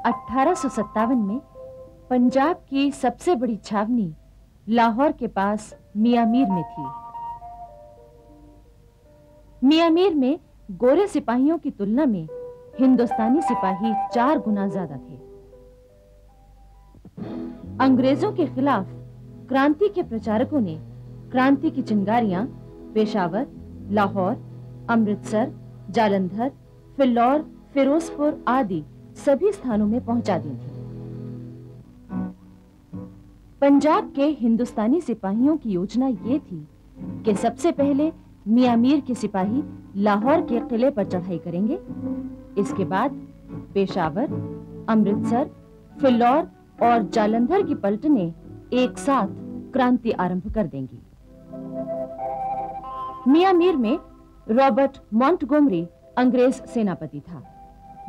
1857 में पंजाब की सबसे बड़ी छावनी लाहौर के पास मियां मीर में थी। मियां मीर में गोरे सिपाहियों की तुलना में हिंदुस्तानी सिपाही 4 गुना ज्यादा थे। अंग्रेजों के खिलाफ क्रांति के प्रचारकों ने क्रांति की चिंगारियां पेशावर, लाहौर, अमृतसर, जालंधर, फिल्लौर, फिरोजपुर आदि सभी स्थानों में पहुंचा दी थी। पंजाब के हिंदुस्तानी सिपाहियों की योजना यह थी कि सबसे पहले मियां मीर के सिपाही लाहौर के किले पर चढ़ाई करेंगे। इसके बाद पेशावर, अमृतसर, फिल्लौर और जालंधर की पलटनें एक साथ क्रांति आरंभ कर देंगी। मियां मीर में रॉबर्ट मॉन्टगोमरी अंग्रेज सेनापति था।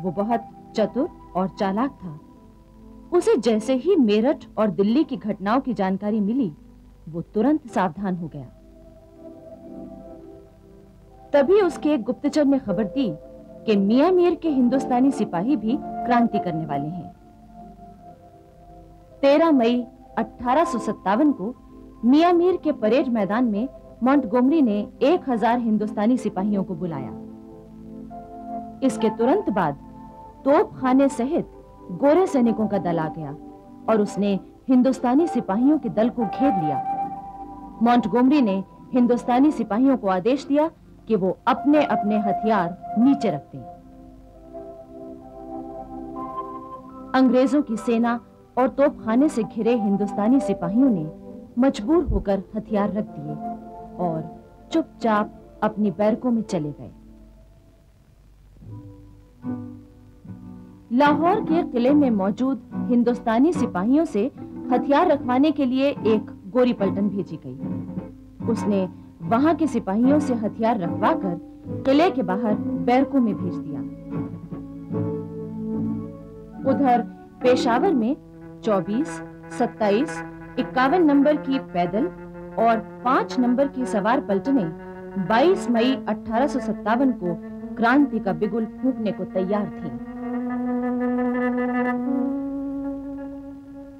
वो बहुत चतुर और चालाक था। उसे जैसे ही मेरठ और दिल्ली की घटनाओं की जानकारी मिली, वो तुरंत सावधान हो गया। तभी उसके एक गुप्तचर ने खबर दी कि मियां मीर के हिंदुस्तानी सिपाही भी क्रांति करने वाले हैं। 13 मई 1857 को मियां मीर के परेड मैदान में मॉन्टगोमरी ने 1000 हिंदुस्तानी सिपाहियों को बुलाया। इसके तुरंत बाद तोपखाने सहित गोरे सैनिकों का दल आ गया और उसने हिंदुस्तानी सिपाहियों के दल को घेर लिया। मॉन्टगोमरी ने हिंदुस्तानी सिपाहियों को आदेश दिया कि वो अपने अपने हथियार नीचे रख दें। अंग्रेजों की सेना और तोपखाने से घिरे हिंदुस्तानी सिपाहियों ने मजबूर होकर हथियार रख दिए और चुपचाप अपनी बैरकों में चले गए। लाहौर के किले में मौजूद हिंदुस्तानी सिपाहियों से हथियार रखवाने के लिए एक गोरी पलटन भेजी गई। उसने वहां के सिपाहियों से हथियार रखवाकर किले के बाहर बैरकों में भेज दिया। उधर पेशावर में 24, 27, 51 नंबर की पैदल और 5 नंबर की सवार पलटनें 22 मई 1857 को क्रांति का बिगुल फूंकने को तैयार थीं।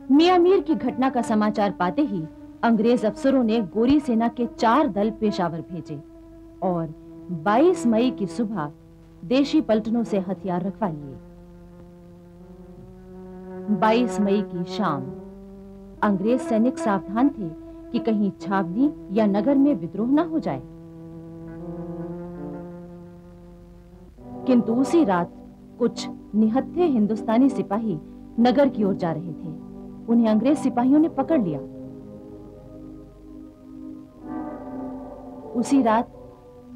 मियां मीर की घटना का समाचार पाते ही अंग्रेज अफसरों ने गोरी सेना के 4 दल पेशावर भेजे और 22 मई की सुबह देशी पलटनों से हथियार रखवा लिए। 22 मई की शाम अंग्रेज सैनिक सावधान थे कि कहीं छावनी या नगर में विद्रोह न हो जाए। किंतु उसी रात कुछ निहत्थे हिंदुस्तानी सिपाही नगर की ओर जा रहे थे। उन्हें अंग्रेज सिपाहियों ने पकड़ लिया। उसी रात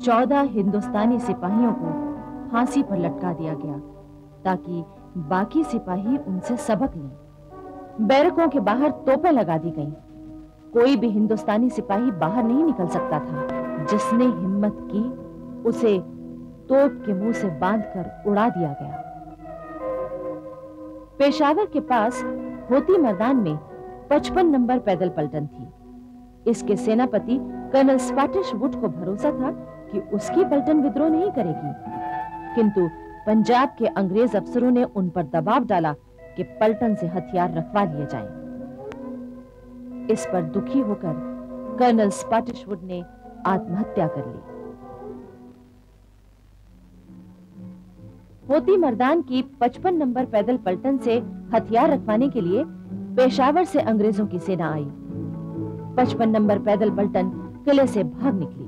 14 हिंदुस्तानी सिपाहियों को फांसी पर लटका दिया गया ताकि बाकी सिपाही उनसे सबक लें। बैरकों के बाहर तोपें लगा दी गईं। कोई भी हिंदुस्तानी सिपाही बाहर नहीं निकल सकता था। जिसने हिम्मत की उसे तोप के मुंह से बांधकर उड़ा दिया गया। पेशावर के पास होती मैदान में 55 नंबर पैदल पलटन थी। इसके सेनापति कर्नल स्कॉटिश वुड को भरोसा था कि उसकी पलटन विद्रोह नहीं करेगी, किंतु पंजाब के अंग्रेज अफसरों ने उन पर दबाव डाला कि पलटन से हथियार रखवा लिए जाएं। इस पर दुखी होकर कर्नल स्कॉटिश वुड ने आत्महत्या कर ली। होती मर्दान की 55 नंबर पैदल पलटन से हथियार रखवाने के लिए पेशावर से अंग्रेजों की सेना आई। 55 नंबर पैदल पलटन किले से भाग निकली।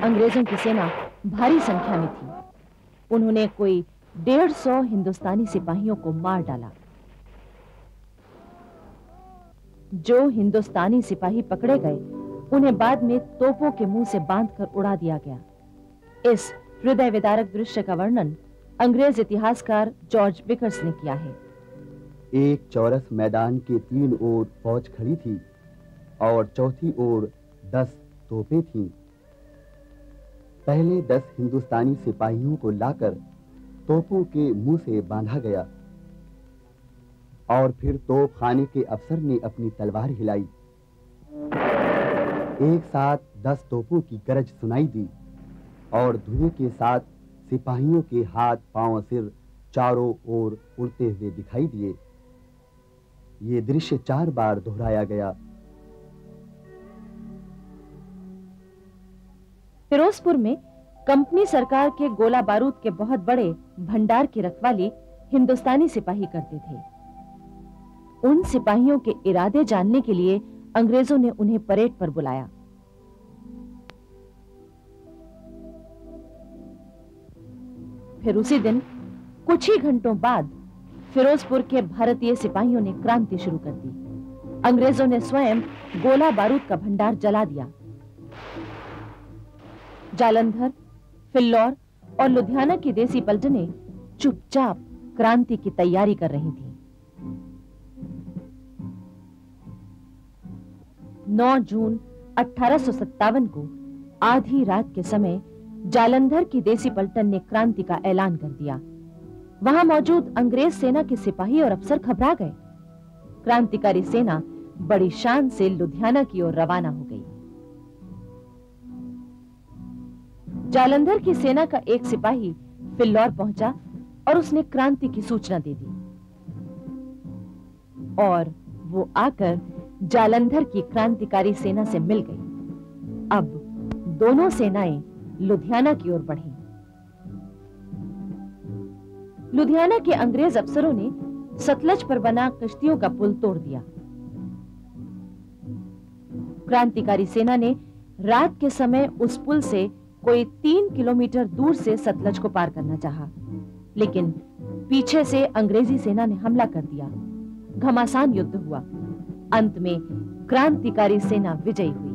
अंग्रेजों की सेना भारी संख्या में थी। उन्होंने कोई 150 हिंदुस्तानी सिपाहियों को मार डाला। जो हिंदुस्तानी सिपाही पकड़े गए उन्हें बाद में तोपों के मुंह से बांधकर उड़ा दिया गया। इस हृदय विदारक दृश्य का वर्णन अंग्रेज इतिहासकार जॉर्ज बिकर्स ने किया है। एक चौरस मैदान के 3 ओर फौज खड़ी थी और चौथी ओर 10 तोपें थीं। पहले 10 हिंदुस्तानी सिपाहियों को लाकर तोपों के मुंह से बांधा गया और फिर तोप खाने के अफसर ने अपनी तलवार हिलाई। एक साथ 10 तोपों की गरज सुनाई दी और धुएं के साथ सिपाहियों के हाथ, पांव, सिर चारों ओर उड़ते हुए दिखाई दिए। ये दृश्य 4 बार दोहराया गया। फिरोजपुर में कंपनी सरकार के गोला बारूद के बहुत बड़े भंडार की रखवाली हिंदुस्तानी सिपाही करते थे। उन सिपाहियों के इरादे जानने के लिए अंग्रेजों ने उन्हें परेड पर बुलाया। फिर उसी दिन कुछ ही घंटों बाद फिरोजपुर के भारतीय सिपाहियों ने क्रांति शुरू कर दी। अंग्रेजों ने स्वयं गोला बारूद का भंडार जला दिया। जालंधर, फिल्लौर और लुधियाना की देसी पलटनें चुपचाप क्रांति की तैयारी कर रही थीं। 9 जून 1857 को आधी रात के समय जालंधर की देसी पलटन ने क्रांति का ऐलान कर दिया। वहां मौजूद अंग्रेज सेना के सिपाही और अफसर घबरा गए। क्रांतिकारी सेना बड़ी शान से लुधियाना की ओर रवाना हो गई। जालंधर की सेना का एक सिपाही फिल्लौर पहुंचा और उसने क्रांति की सूचना दे दी और वो आकर जालंधर की क्रांतिकारी सेना से मिल गई। अब दोनों सेनाएं लुधियाना की ओर बढ़ीं। लुधियाना के अंग्रेज अफसरों ने सतलज पर बना कश्तियों का पुल तोड़ दिया। क्रांतिकारी सेना ने रात के समय उस पुल से कोई 3 किलोमीटर दूर से सतलज को पार करना चाहा, लेकिन पीछे से अंग्रेजी सेना ने हमला कर दिया। घमासान युद्ध हुआ। अंत में क्रांतिकारी सेना विजयी हुई।